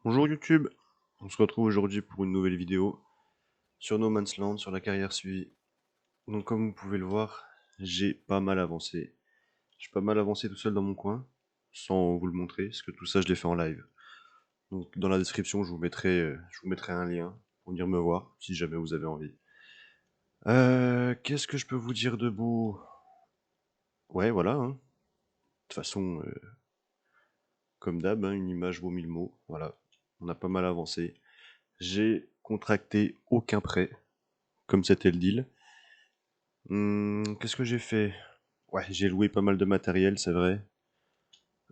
Bonjour YouTube, on se retrouve aujourd'hui pour une nouvelle vidéo sur No Man's Land, sur la carrière suivie. Donc comme vous pouvez le voir, j'ai pas mal avancé. J'ai pas mal avancé tout seul dans mon coin, sans vous le montrer, parce que tout ça je l'ai fait en live. Donc dans la description je vous mettrai un lien pour venir me voir, si jamais vous avez envie. Qu'est-ce que je peux vous dire de beau? Ouais voilà, hein. De toute façon, comme d'hab, hein, une image vaut mille mots, voilà. On a pas mal avancé. J'ai contracté aucun prêt, comme c'était le deal. Qu'est-ce que j'ai fait? Ouais, j'ai loué pas mal de matériel, c'est vrai.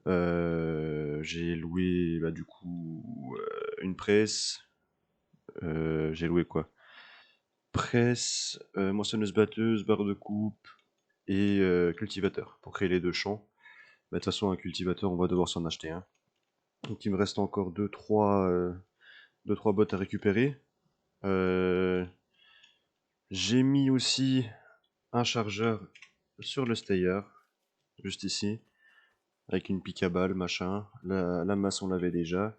J'ai loué, bah, du coup, une presse. J'ai loué quoi? Presse, moissonneuse-batteuse, barre de coupe et cultivateur pour créer les deux champs. Bah, de toute façon, un cultivateur, on va devoir s'en acheter un. Donc il me reste encore deux, trois bottes à récupérer. Euh, j'ai mis aussi un chargeur sur le stayer, juste ici, avec une pique à balles, machin. La masse, on l'avait déjà.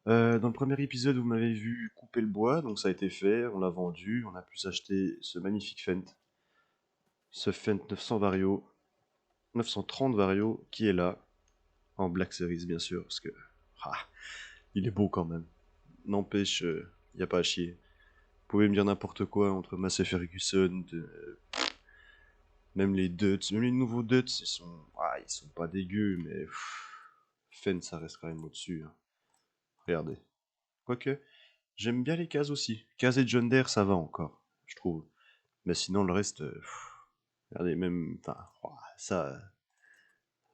Dans le premier épisode, vous m'avez vu couper le bois, donc ça a été fait, on l'a vendu, on a pu s'acheter ce magnifique Fent. Ce Fent 900 Vario, 930 Vario, qui est là, en Black Series bien sûr, parce que ah, il est beau quand même. N'empêche, y a pas à chier. Vous pouvez me dire n'importe quoi entre Massey Ferguson, même les Duts, même les nouveaux Duts, ils sont pas dégueux, mais Fent ça reste quand même au-dessus, hein. Regardez. Quoique, j'aime bien les cases aussi. Cases et John Deere, ça va encore, je trouve. Mais sinon, le reste, regardez, même, enfin, ça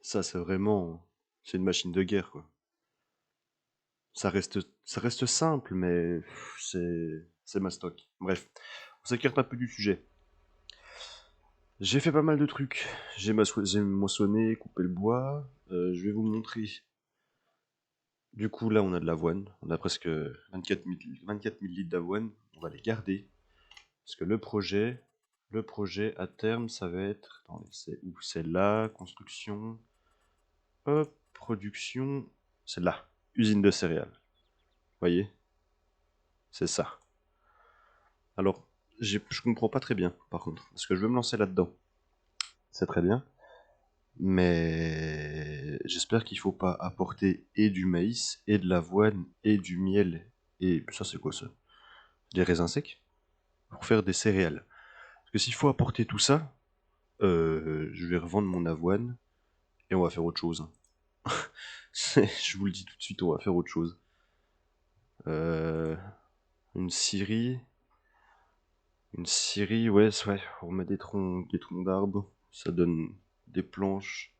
c'est vraiment, c'est une machine de guerre, quoi. Ça reste simple, mais c'est mastoc. Bref, on s'écarte un peu du sujet. J'ai fait pas mal de trucs. J'ai moissonné, coupé le bois. Je vais vous montrer. Du coup, là, on a de l'avoine. On a presque 24 000 litres d'avoine. On va les garder. Parce que le projet à terme, ça va être. Attendez, c'est où? C'est là, construction. Hop, production. C'est là, usine de céréales. Voyez? C'est ça. Alors, je comprends pas très bien, par contre. Parce que je veux me lancer là-dedans. C'est très bien. Mais j'espère qu'il faut pas apporter et du maïs, et de l'avoine, et du miel. Et ça, c'est quoi ça? Des raisins secs? Pour faire des céréales. Parce que s'il faut apporter tout ça, je vais revendre mon avoine et on va faire autre chose. Je vous le dis tout de suite, on va faire autre chose. Euh, une scierie. Une scierie, ouais, on met des troncs d'arbres. Ça donne des planches,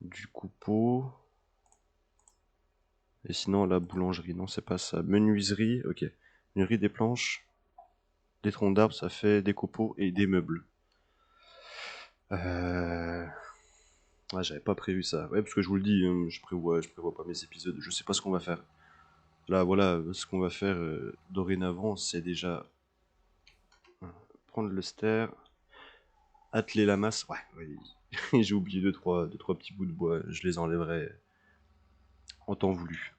du coupeau. Et sinon, la boulangerie, non, c'est pas ça. Menuiserie, ok. Menuiserie, des planches, des troncs d'arbres, ça fait des copeaux et des meubles. Euh... Ah, j'avais pas prévu ça. Ouais, parce que je vous le dis, hein, je prévois pas mes épisodes. Je sais pas ce qu'on va faire. Là, voilà, ce qu'on va faire dorénavant, c'est déjà prendre le ster, atteler la masse. Ouais, oui. J'ai oublié deux, trois petits bouts de bois. Je les enlèverai en temps voulu.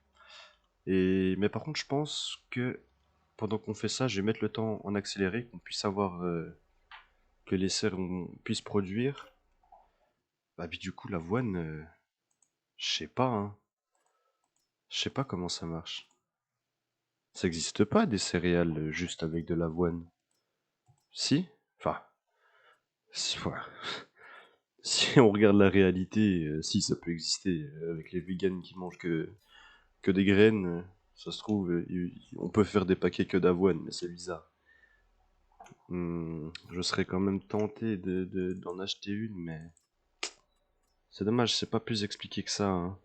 Mais par contre, je pense que pendant qu'on fait ça, je vais mettre le temps en accéléré, qu'on puisse avoir que les serres puissent produire. Bah, puis du coup, l'avoine, je sais pas, hein. Je sais pas comment ça marche. Ça existe pas des céréales juste avec de l'avoine. Si? Enfin, ouais. Si on regarde la réalité, si ça peut exister avec les vegans qui mangent que des graines. Ça se trouve, on peut faire des paquets que d'avoine, mais c'est bizarre. Je serais quand même tenté d'en acheter une, mais c'est dommage, c'est pas plus expliqué que ça, hein.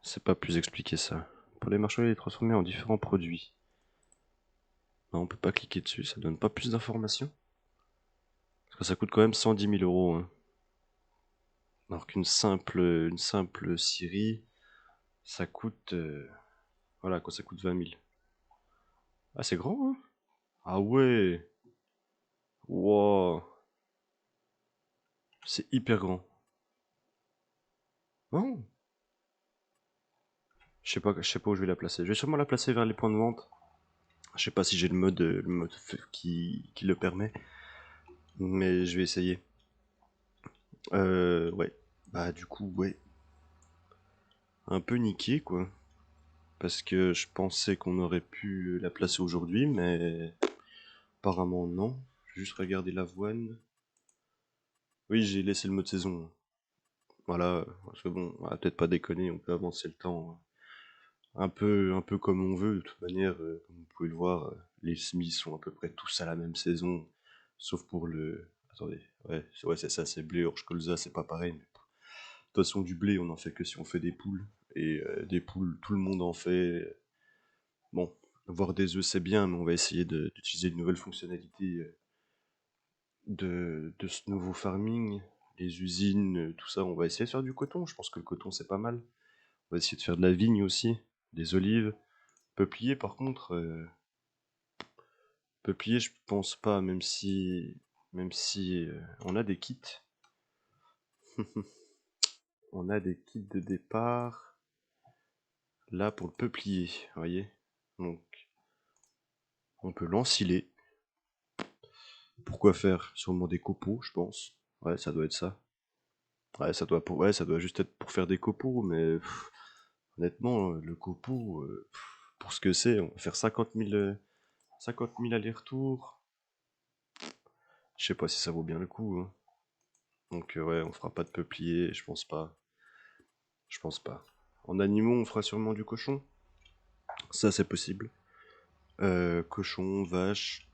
C'est pas plus expliqué ça. Pour les marchands, les transformer en différents produits. Non, on peut pas cliquer dessus, ça donne pas plus d'informations. Parce que ça coûte quand même 110 000 euros, hein. Alors une simple scierie, ça coûte. Voilà, quoi, ça coûte 20 000. Ah, c'est grand, hein? Ah ouais! Wow! C'est hyper grand. Oh! Je sais pas où je vais la placer. Je vais sûrement la placer vers les points de vente. Je sais pas si j'ai le mode qui le permet, mais je vais essayer. Ouais. Bah du coup, ouais. Un peu niqué, quoi. Parce que je pensais qu'on aurait pu la placer aujourd'hui, mais apparemment non. J'ai juste regardé l'avoine. Oui, j'ai laissé le mode saison. Voilà, parce que bon, on va peut-être pas déconner, on peut avancer le temps un peu comme on veut. De toute manière, comme vous pouvez le voir, les Smiths sont à peu près tous à la même saison, sauf pour le... Attendez, ouais c'est ça, c'est blé, orge, colza, c'est pas pareil. Mais... De toute façon, du blé, on en fait que si on fait des poules. Et des poules, tout le monde en fait. Bon, voir des œufs, c'est bien, mais on va essayer d'utiliser une nouvelle fonctionnalité de ce nouveau farming. Les usines, tout ça, on va essayer de faire du coton. Je pense que le coton, c'est pas mal. On va essayer de faire de la vigne aussi, des olives. Peuplier, par contre, peuplier, je pense pas, même si on a des kits. On a des kits de départ là pour le peuplier, vous voyez. Donc, on peut l'ensiler. Pourquoi faire? Sûrement des copeaux, je pense. Ouais, ça doit être ça. Ouais, ça doit juste être pour faire des copeaux, mais honnêtement, le copeau, pour ce que c'est, on va faire 50 000 allers-retours. Je sais pas si ça vaut bien le coup, hein. Donc ouais, on fera pas de peuplier, je pense pas. Je pense pas. En animaux, on fera sûrement du cochon. Ça, c'est possible. Cochon, vache,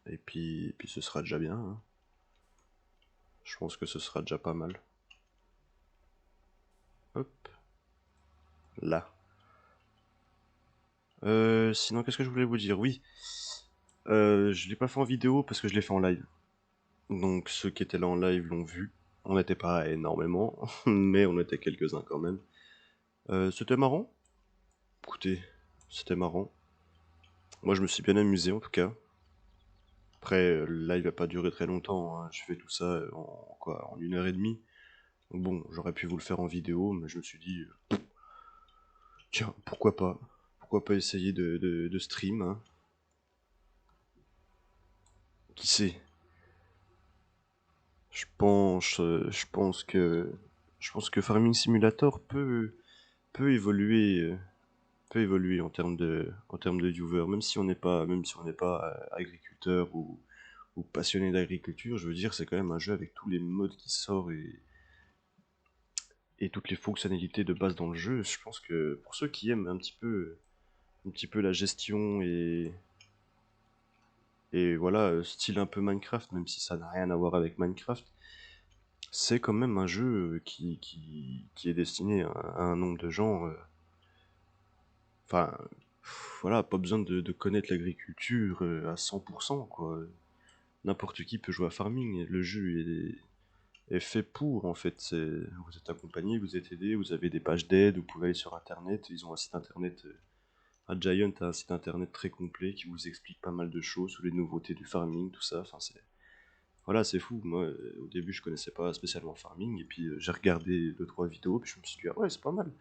et puis ce sera déjà bien, hein. Je pense que ce sera déjà pas mal. Hop, là. Sinon, qu'est-ce que je voulais vous dire? Oui, je l'ai pas fait en vidéo parce que je l'ai fait en live. Donc ceux qui étaient là en live l'ont vu. On n'était pas énormément, mais on était quelques-uns quand même. C'était marrant. Écoutez, c'était marrant. Moi, je me suis bien amusé en tout cas. Après, le live a pas duré très longtemps, hein. Je fais tout ça en quoi, en 1 heure et demie. Donc bon, j'aurais pu vous le faire en vidéo, mais je me suis dit, tiens, pourquoi pas? Pourquoi pas essayer de stream, hein? Qui sait? Je pense que Farming Simulator peut évoluer, peut évoluer en termes de viewers, même si on n'est pas agriculteur ou passionné d'agriculture. Je veux dire, c'est quand même un jeu avec tous les modes qui sortent et toutes les fonctionnalités de base dans le jeu. Je pense que pour ceux qui aiment un petit peu la gestion et voilà, style un peu Minecraft, même si ça n'a rien à voir avec Minecraft, c'est quand même un jeu qui est destiné à un nombre de gens. Enfin, voilà, pas besoin de connaître l'agriculture à 100%, quoi. N'importe qui peut jouer à Farming. Le jeu est fait pour, en fait. Vous êtes accompagné, vous êtes aidé, vous avez des pages d'aide, vous pouvez aller sur Internet. Ils ont un site Internet. Giant a un site Internet très complet qui vous explique pas mal de choses sur les nouveautés du farming, tout ça. Enfin, voilà, c'est fou. Moi, au début, je connaissais pas spécialement farming, et puis j'ai regardé 2 3 vidéos, puis je me suis dit, ah ouais, c'est pas mal.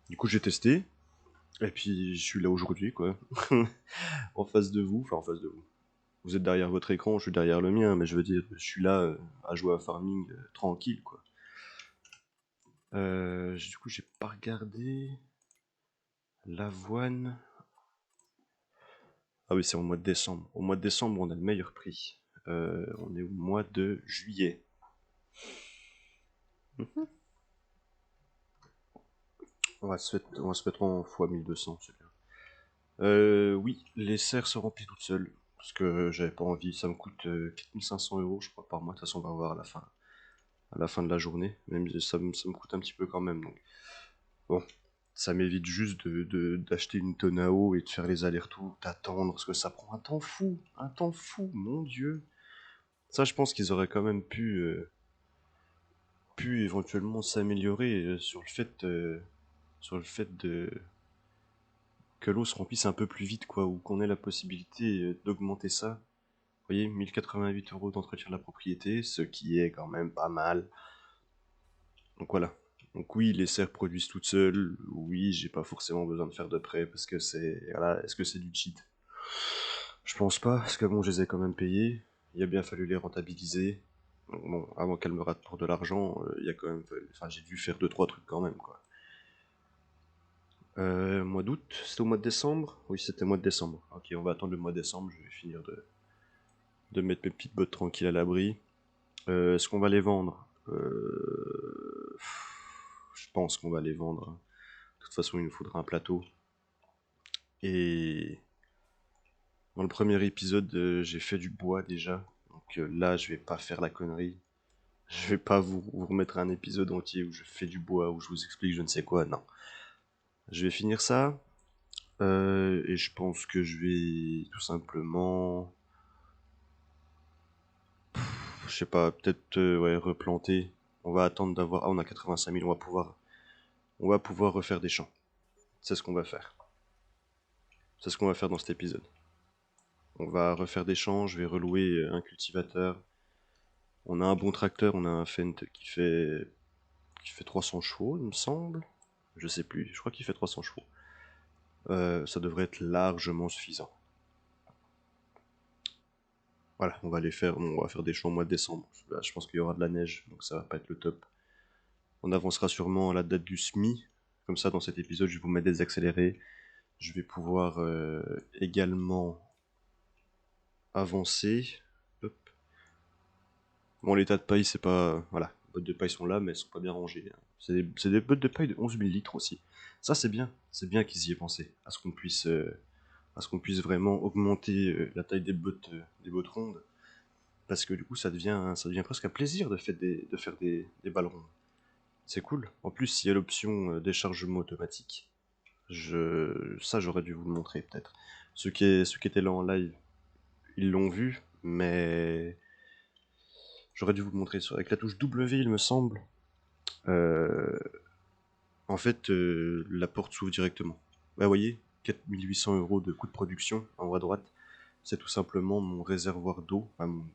Du coup, j'ai testé, et puis je suis là aujourd'hui, quoi. En face de vous, enfin en face de vous. Vous êtes derrière votre écran, je suis derrière le mien, mais je veux dire, je suis là à jouer à farming tranquille, quoi. Du coup, j'ai pas regardé l'avoine. Ah oui, c'est au mois de décembre. Au mois de décembre, on a le meilleur prix. On est au mois de juillet. On va se mettre en x 1200, c'est bien. Oui, les serres se remplissent toutes seules. Parce que j'avais pas envie, ça me coûte 4500 € je crois par mois. De toute façon, on va voir à la fin de la journée. Même si ça me coûte un petit peu quand même. Donc, bon, ça m'évite juste d'acheter une tonne à eau et de faire les allers-retours, d'attendre, parce que ça prend un temps fou, mon Dieu. Ça, je pense qu'ils auraient quand même pu éventuellement s'améliorer sur le fait que l'eau se remplisse un peu plus vite, quoi, ou qu'on ait la possibilité d'augmenter ça. Vous voyez, 1088 € d'entretien de la propriété, ce qui est quand même pas mal. Donc voilà. Donc oui, les serres produisent toutes seules. Oui, j'ai pas forcément besoin de faire de prêt parce que c'est... Voilà, est-ce que c'est du cheat? Je pense pas, parce que bon, je les ai quand même payés. Il a bien fallu les rentabiliser. Donc bon, avant qu'elle me rate pour de l'argent, il y a quand même... Enfin, j'ai dû faire deux trois trucs quand même, quoi. Mois d'août, c'était au mois de décembre? Oui, c'était au mois de décembre. Ok, on va attendre le mois de décembre, je vais finir de mettre mes petites bottes tranquilles à l'abri. Est-ce qu'on va les vendre? Je pense qu'on va les vendre. De toute façon, il nous faudra un plateau. Et dans le premier épisode, j'ai fait du bois déjà. Donc là, je vais pas faire la connerie. Je vais pas vous remettre un épisode entier où je fais du bois, où je vous explique je ne sais quoi. Non. Je vais finir ça. Et je pense que je vais tout simplement... Je sais pas, peut-être ouais, replanter. On va attendre d'avoir... Ah, on a 85 000, on va pouvoir refaire des champs. C'est ce qu'on va faire. C'est ce qu'on va faire dans cet épisode. On va refaire des champs, je vais relouer un cultivateur. On a un bon tracteur, on a un Fendt qui fait 300 chevaux, il me semble. Je sais plus, je crois qu'il fait 300 chevaux. Ça devrait être largement suffisant. Voilà, on va faire des champs au mois de décembre. Là, je pense qu'il y aura de la neige, donc ça va pas être le top. On avancera sûrement à la date du SMI. Comme ça, dans cet épisode, je vais vous mettre des accélérés. Je vais pouvoir également avancer. Hop. Bon, les tas de paille, c'est pas... Voilà, les bottes de paille sont là, mais elles sont pas bien rangées, hein. C'est des bottes de paille de 11 000 litres aussi. Ça, c'est bien. C'est bien qu'ils y aient pensé. À ce qu'on puisse vraiment augmenter la taille des bottes rondes. Parce que du coup, ça devient presque un plaisir de faire des balles rondes. C'est cool. En plus, s'il y a l'option déchargement automatique, ça, j'aurais dû vous le montrer peut-être. Ceux qui étaient là en live, ils l'ont vu, mais j'aurais dû vous le montrer. Avec la touche W, il me semble, euh, en fait, la porte s'ouvre directement. Bah, vous voyez, 4 800 € de coût de production en haut à droite. C'est tout simplement mon réservoir d'eau. Enfin,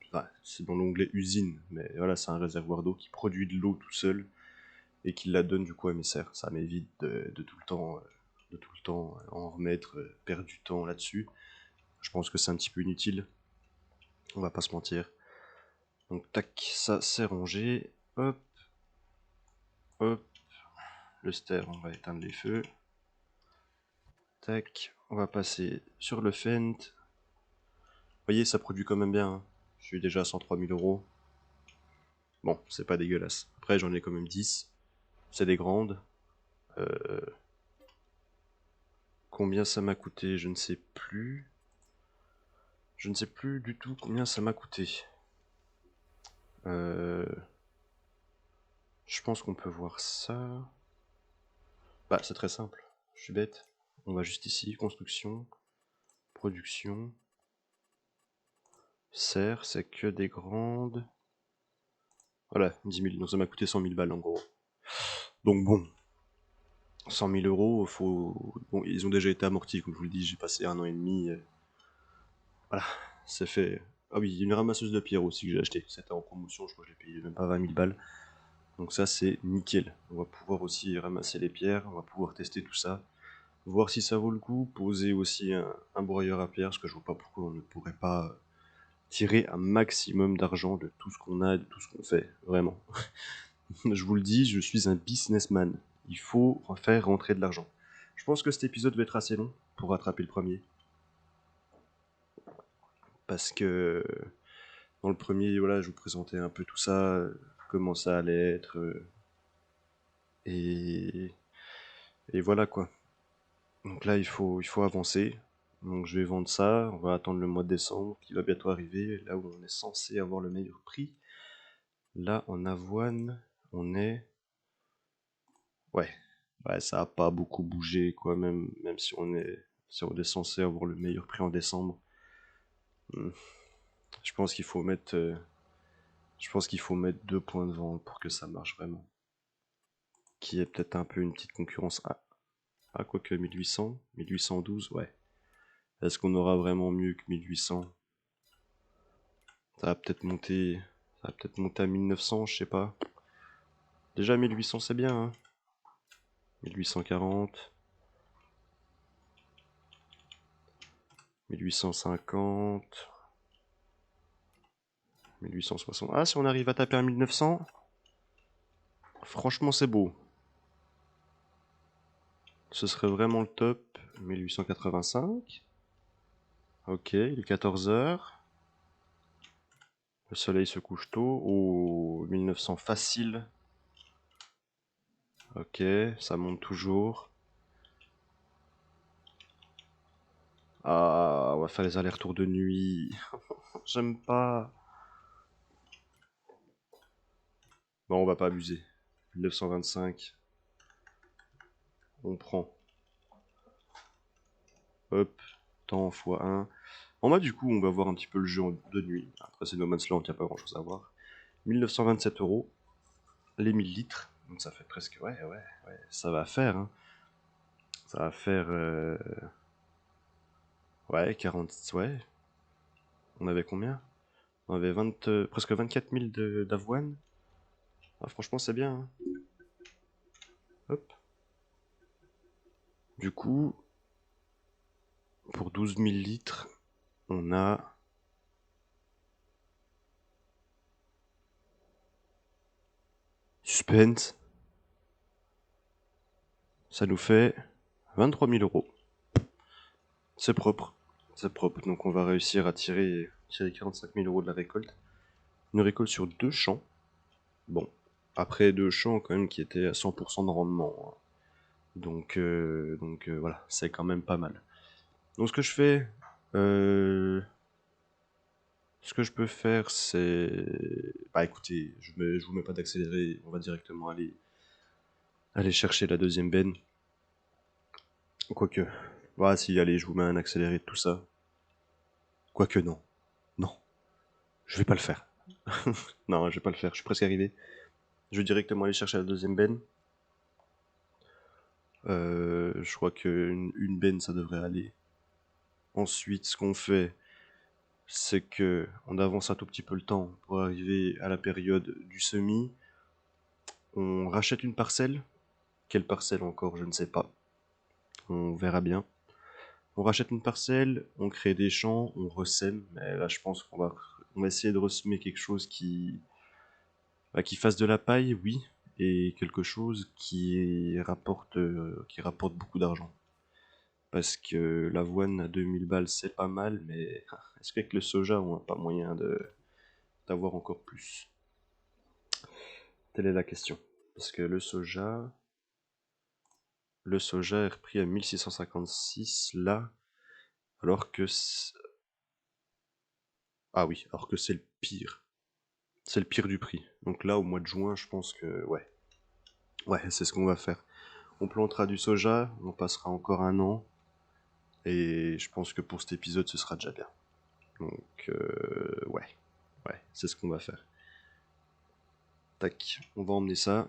c'est dans l'onglet usine, mais voilà, c'est un réservoir d'eau qui produit de l'eau tout seul et qui la donne du coup à mes serres. Ça m'évite de tout le temps, en remettre, perdre du temps là-dessus. Je pense que c'est un petit peu inutile, on va pas se mentir. Donc tac, ça c'est rangé. Hop, hop, le ster, on va éteindre les feux. Tac, on va passer sur le Fendt. Vous voyez, ça produit quand même bien, hein. Je suis déjà à 103 000 €. Bon, c'est pas dégueulasse. Après, j'en ai quand même 10. C'est des grandes. Euh, Combien ça m'a coûté, je ne sais plus. Je ne sais plus du tout combien ça m'a coûté. Euh, je pense qu'on peut voir ça. Bah, c'est très simple. Je suis bête. On va juste ici, construction, production, serre, c'est que des grandes. Voilà, 10 000. Donc ça m'a coûté 100 000 balles en gros. Donc bon, 100 000 €, bon, ils ont déjà été amortis, comme je vous le dis, j'ai passé 1 an et demi. Voilà, c'est fait. Ah oui, il y a une ramasseuse de pierre aussi que j'ai acheté. C'était en promotion, je crois que je l'ai payé même pas 20 000 balles. Donc ça, c'est nickel. On va pouvoir aussi ramasser les pierres, on va pouvoir tester tout ça. Voir si ça vaut le coup, poser aussi un broyeur à pierre, parce que je vois pas pourquoi on ne pourrait pas tirer un maximum d'argent de tout ce qu'on a, de tout ce qu'on fait, vraiment. Je vous le dis, je suis un businessman. Il faut faire rentrer de l'argent. Je pense que cet épisode va être assez long pour rattraper le premier. Parce que dans le premier, voilà, je vous présentais un peu tout ça, comment ça allait être. Et, et voilà quoi. Donc là, il faut avancer. Donc je vais vendre ça. On va attendre le mois de décembre qui va bientôt arriver, là où on est censé avoir le meilleur prix. Là, en avoine, on est... Ouais, ouais, ça a pas beaucoup bougé, quoi, même si on est censé avoir le meilleur prix en décembre. Hmm. Je pense qu'il faut mettre, je pense qu'il faut mettre 2 points de vente pour que ça marche vraiment. Qui est peut-être un peu une petite concurrence à quoi que 1800, 1812, ouais. Est-ce qu'on aura vraiment mieux que 1800? Ça va peut-être monter à 1900, je sais pas. Déjà 1800 c'est bien, hein. 1840. 1850. 1860. Ah, si on arrive à taper un 1900, franchement, c'est beau. Ce serait vraiment le top. 1885. Ok, il est 14 heures. Le soleil se couche tôt. Oh, 1900 facile. Ok, ça monte toujours. Ah, on va faire les allers-retours de nuit. J'aime pas. Bon, on va pas abuser. 1925. On prend. Hop, temps x1. En bas, du coup, on va voir un petit peu le jeu de nuit. Après, c'est No Man's Land, il n'y a pas grand chose à voir. 1927 euros. Les 1000 litres. Donc ça fait presque. Ouais, ouais, ouais. Ça va faire, hein. Ça va faire. Ouais, 40. Ouais. On avait combien? On avait 20, presque 24 000 d'avoine. Ah, franchement, c'est bien, hein. Hop. Du coup, pour 12 000 litres, on a. Suspense. Ça nous fait 23 000 euros. C'est propre. C'est propre. Donc on va réussir à tirer 45 000 euros de la récolte. Une récolte sur 2 champs. Bon. Après 2 champs quand même qui étaient à 100% de rendement, hein. Donc voilà, c'est quand même pas mal. Donc ce que je fais, ce que je peux faire, c'est, bah écoutez, je vous mets pas d'accéléré, on va directement aller chercher la deuxième benne. Quoique, voilà, si allez, je vous mets un accéléré de tout ça. Quoique non, non, je vais pas le faire. Non, je vais pas le faire, je suis presque arrivé. Je vais directement aller chercher la deuxième benne. Je crois qu'une benne, ça devrait aller. Ensuite, ce qu'on fait, c'est que on avance un tout petit peu le temps pour arriver à la période du semis. On rachète une parcelle. Quelle parcelle encore, je ne sais pas. On verra bien. On rachète une parcelle, on crée des champs, on ressème. Mais là, je pense qu'on va essayer de ressemer quelque chose qui fasse de la paille, oui, et quelque chose qui rapporte beaucoup d'argent. Parce que l'avoine à 2000 balles, c'est pas mal, mais est-ce qu'avec le soja, on n'a pas moyen d'avoir encore plus? Telle est la question. Parce que le soja est repris à 1656 là, alors que ah oui, alors que c'est le pire. C'est le pire du prix. Donc là, au mois de juin, je pense que ouais. Ouais, c'est ce qu'on va faire. On plantera du soja, on passera encore un an, et je pense que pour cet épisode, ce sera déjà bien. Donc ouais, ouais, c'est ce qu'on va faire. Tac, on va emmener ça.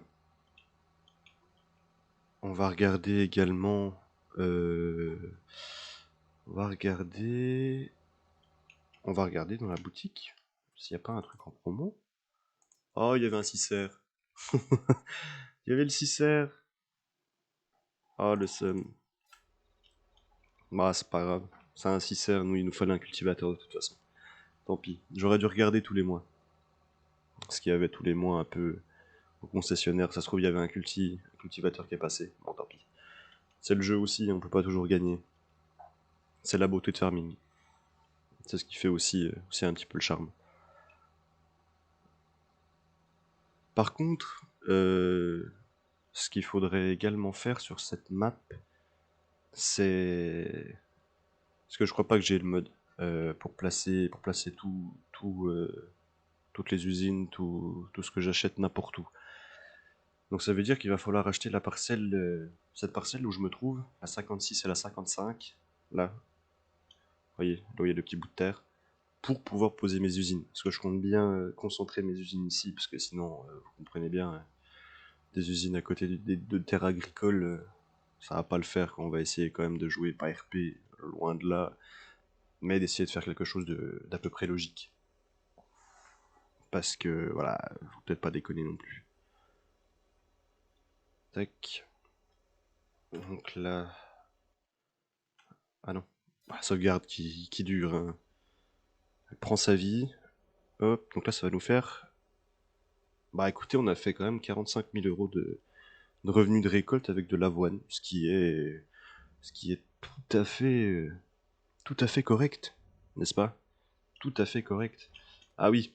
On va regarder également. On va regarder. On va regarder dans la boutique s'il n'y a pas un truc en promo. Oh, il y avait un 6 Il y avait le 6. Oh, le seum. Bah, c'est pas grave. C'est un 6. Nous, il nous fallait un cultivateur de toute façon. Tant pis. J'aurais dû regarder tous les mois. Parce qu'il y avait tous les mois un peu au concessionnaire. Ça se trouve, il y avait un cultivateur qui est passé. Bon, tant pis. C'est le jeu aussi, on peut pas toujours gagner. C'est la beauté de farming. C'est ce qui fait aussi un petit peu le charme. Par contre, ce qu'il faudrait également faire sur cette map, c'est... Parce que je crois pas que j'ai le mode pour placer toutes les usines, tout ce que j'achète n'importe où. Donc ça veut dire qu'il va falloir acheter cette parcelle où je me trouve, la 56 et la 55, là, vous voyez, là où il y a le petit bout de terre, pour pouvoir poser mes usines. Parce que je compte bien concentrer mes usines ici, parce que sinon, vous comprenez bien, des usines à côté de terres agricoles, ça va pas le faire. On va essayer quand même de jouer pas RP, loin de là, mais d'essayer de faire quelque chose d'à peu près logique. Parce que, voilà, faut peut-être pas déconner non plus. Tac. Donc là... Ah non. Ah, sauvegarde qui dure, hein. Elle prend sa vie. Hop, donc là ça va nous faire... Bah écoutez, on a fait quand même 45 000 euros de revenus de récolte avec de l'avoine, ce qui est tout à fait correct, n'est-ce pas? Tout à fait correct. Ah oui,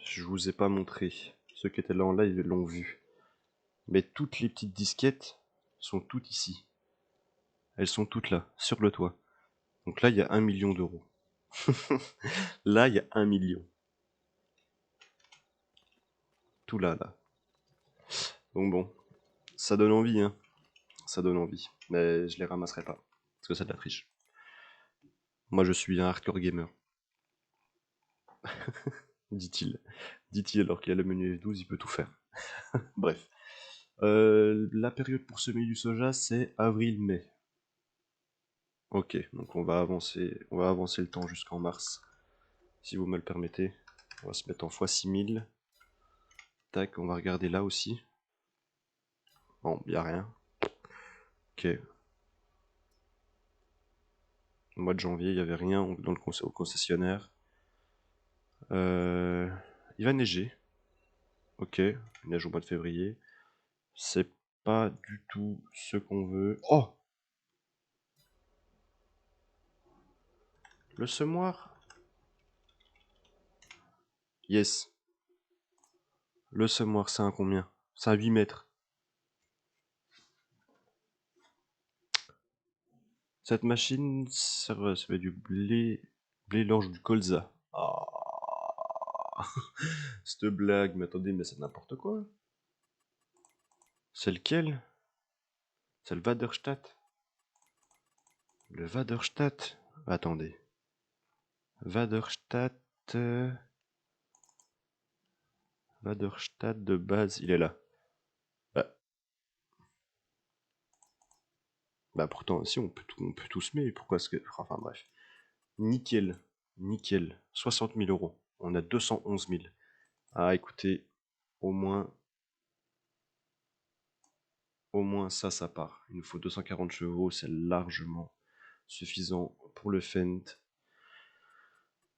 je vous ai pas montré. Ceux qui étaient là en live l'ont vu. Mais toutes les petites disquettes sont toutes ici. Elles sont toutes là, sur le toit. Donc là, il y a 1 million d'euros. Là, il y a 1 million. Tout là, là. Donc bon, ça donne envie, hein. Ça donne envie. Mais je les ramasserai pas. Parce que c'est de la triche. Moi, je suis un hardcore gamer. Dit-il. Dit-il alors qu'il a le menu F12, il peut tout faire. Bref. La période pour semer du soja, c'est avril-mai. Ok, donc on va avancer le temps jusqu'en mars. Si vous me le permettez. On va se mettre en x6000. Tac, on va regarder là aussi. Bon, y a rien. Ok. Au mois de janvier, il n'y avait rien au concessionnaire. Il va neiger. Ok, il neige au mois de février. C'est pas du tout ce qu'on veut. Oh! Le semoir? Yes. Le semoir, c'est un combien? C'est un 8 mètres. Cette machine, ça fait du blé, l'orge, du colza. Ah, cette blague, mais attendez, mais c'est n'importe quoi. C'est lequel? C'est le Vaderstadt. Le Vaderstadt. Attendez. Vaderstadt. Vaderstadt de base, il est là. Bah pourtant, si, on peut tout semer, pourquoi est-ce que... Enfin bref. Nickel. Nickel. 60 000 euros. On a 211 000. Ah écoutez, au moins ça part. Il nous faut 240 chevaux, c'est largement suffisant pour le Fendt.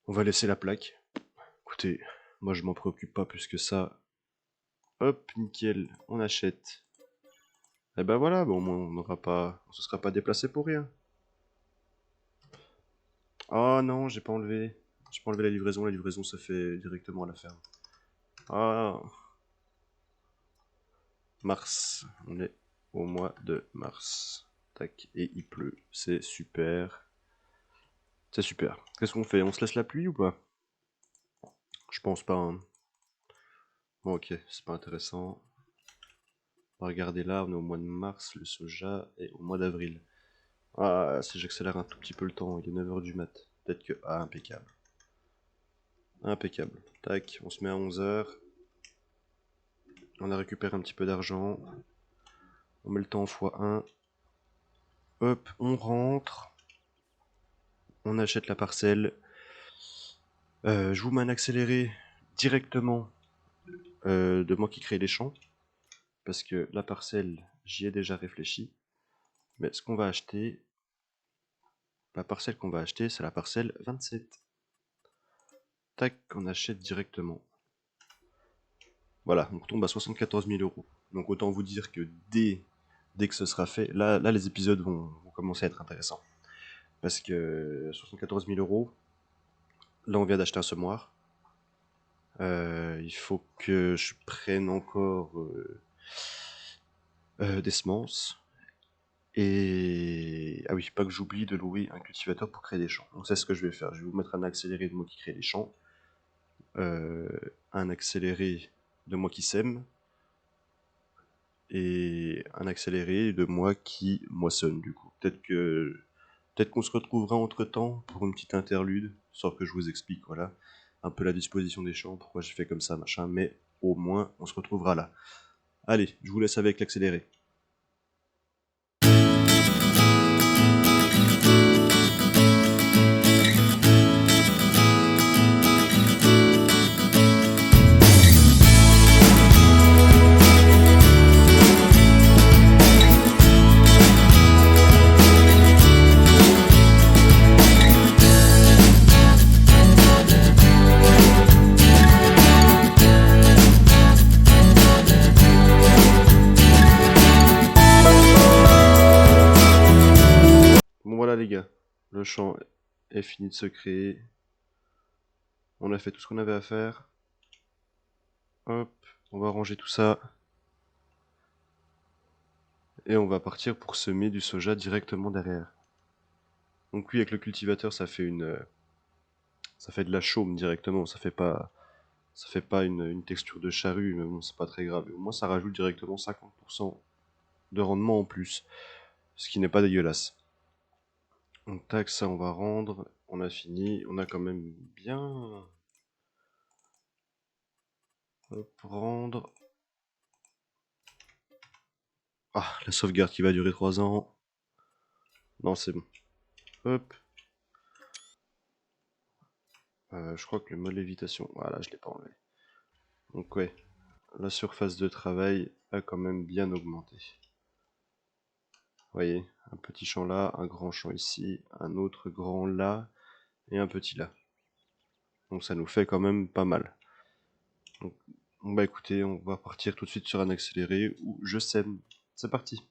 On va laisser la plaque. Écoutez, moi je m'en préoccupe pas plus que ça. Hop, nickel, on achète. Et ben voilà, au moins on se sera pas déplacé pour rien. Oh non, j'ai pas enlevé. J'ai pas enlevé la livraison se fait directement à la ferme. Ah, mars, on est au mois de mars. Tac, et il pleut, c'est super. C'est super. Qu'est-ce qu'on fait? On se laisse la pluie ou pas? Je pense pas, hein. Bon, ok, c'est pas intéressant. On va regarder là, on est au mois de mars, le soja est au mois d'avril. Ah, si j'accélère un tout petit peu le temps, il est 9h du mat. Peut-être que... Ah, impeccable. Impeccable. Tac, on se met à 11h. On a récupéré un petit peu d'argent. On met le temps en x1. Hop, on rentre. On achète la parcelle. Je vous mets un accéléré directement de moi qui crée les champs. Parce que la parcelle, j'y ai déjà réfléchi. Mais ce qu'on va acheter, la parcelle qu'on va acheter, c'est la parcelle 27. Tac, on achète directement. Voilà, on tombe à 74 000 euros. Donc autant vous dire que dès que ce sera fait, là les épisodes vont commencer à être intéressants. Parce que 74 000 euros, là on vient d'acheter un semoir. Il faut que je prenne encore des semences. Et... Ah oui, pas que j'oublie de louer un cultivateur pour créer des champs. Donc c'est ce que je vais faire. Je vais vous mettre un accéléré de moi qui crée des champs. Un accéléré de moi qui sème. Et un accéléré de moi qui moissonne du coup. Peut-être qu'on se retrouvera entre temps pour une petite interlude, sans que je vous explique, voilà, un peu la disposition des champs, pourquoi j'ai fait comme ça, machin, mais au moins on se retrouvera là. Allez, je vous laisse avec l'accéléré. champ est fini de se créer. On a fait tout ce qu'on avait à faire. Hop, on va ranger tout ça. Et on va partir pour semer du soja directement derrière. Donc oui, avec le cultivateur, ça fait de la chaume directement. Ça fait pas une texture de charrue, mais bon, c'est pas très grave. Au moins, ça rajoute directement 50% de rendement en plus, ce qui n'est pas dégueulasse. Donc tac, ça on va rendre. On a fini. On a quand même bien... Hop, rendre. Ah, la sauvegarde qui va durer 3 ans. Non, c'est bon. Hop. Je crois que le mode lévitation, voilà, je l'ai pas enlevé. Donc ouais, la surface de travail a quand même bien augmenté. Vous voyez, un petit champ là, un grand champ ici, un autre grand là, et un petit là. Donc ça nous fait quand même pas mal. Donc, bah écoutez, on va partir tout de suite sur un accéléré où je sème. C'est parti.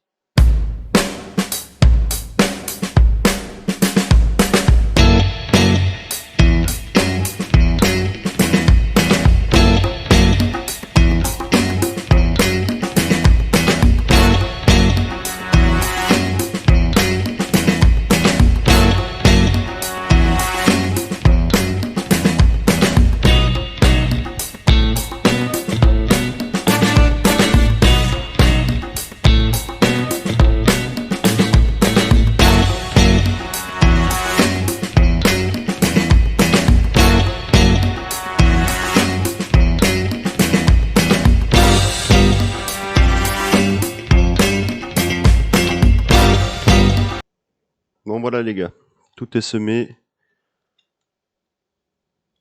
Bon voilà les gars, tout est semé.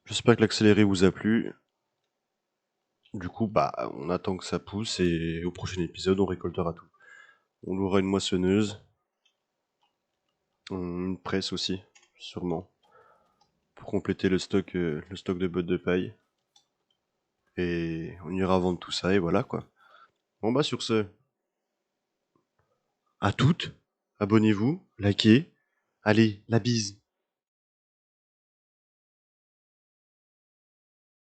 J'espère que l'accéléré vous a plu. Du coup, bah, on attend que ça pousse et au prochain épisode, on récoltera tout. On aura une moissonneuse, une presse aussi, sûrement, pour compléter le stock de bottes de paille. Et on ira vendre tout ça et voilà quoi. Bon bah sur ce, à toutes, abonnez-vous, likez, allez, la bise.